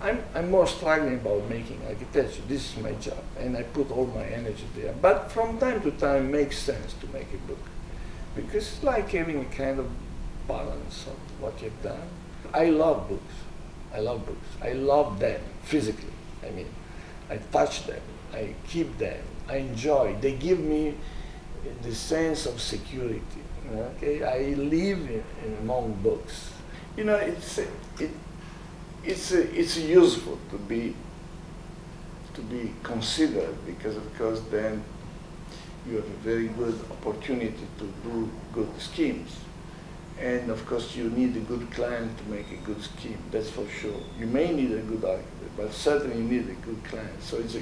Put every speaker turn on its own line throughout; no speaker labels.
I'm more struggling about making architecture. This is my job, and I put all my energy there. But from time to time, it makes sense to make a book, because it's like having a kind of balance of what you've done. I love books. I love books. I love them physically. I mean, I touch them. I keep them. I enjoy. They give me the sense of security. Okay, I live among books. You know, it's useful to be considered, because of course then you have a very good opportunity to do good schemes. And of course you need a good client to make a good scheme, that's for sure. You may need a good architect, but certainly you need a good client. So it's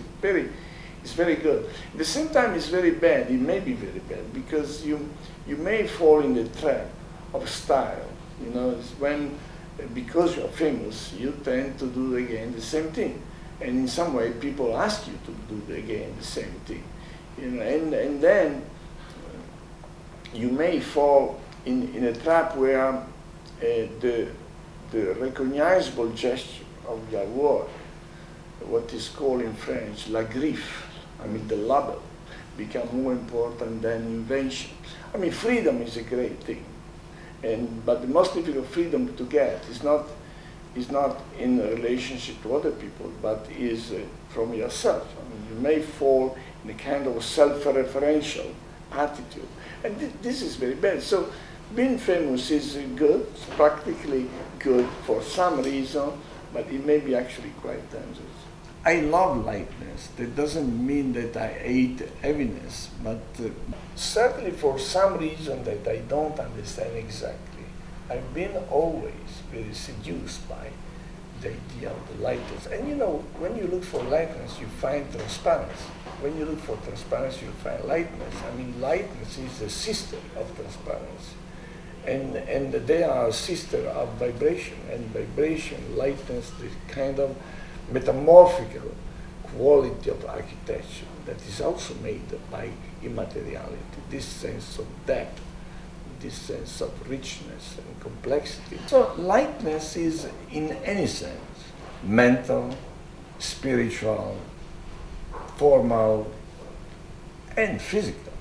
very good. At the same time it's very bad, it may be very bad, because you may fall in the trap of style. You know, it's when, because you're famous, you tend to do again the same thing. And in some way people ask you to do again the same thing. You know, and then you may fall in a trap where the recognizable gesture of your work, what is called in French la griffe, I mean the label, become more important than invention. I mean, freedom is a great thing, but the most difficult freedom to get is not in a relationship to other people, but is from yourself. I mean, you may fall in a kind of self-referential attitude, and this is very bad. So being famous is good, it's practically good for some reason, but it may be actually quite dangerous. I love lightness. That doesn't mean that I hate heaviness, but certainly for some reason that I don't understand exactly, I've been always very seduced by the idea of the lightness. And you know, when you look for lightness, you find transparency. When you look for transparency, you find lightness. I mean, lightness is the sister of transparency. And they are a sister of vibration, and vibration, lightness, the kind of metamorphical quality of architecture that is also made by immateriality, this sense of depth, this sense of richness and complexity. So lightness is, in any sense, mental, spiritual, formal, and physical.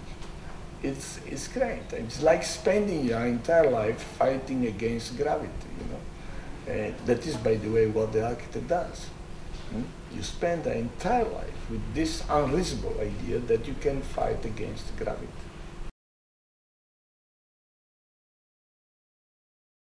It's great. It's like spending your entire life fighting against gravity, you know. That is, by the way, what the architect does. You spend the entire life with this unreasonable idea that you can fight against gravity.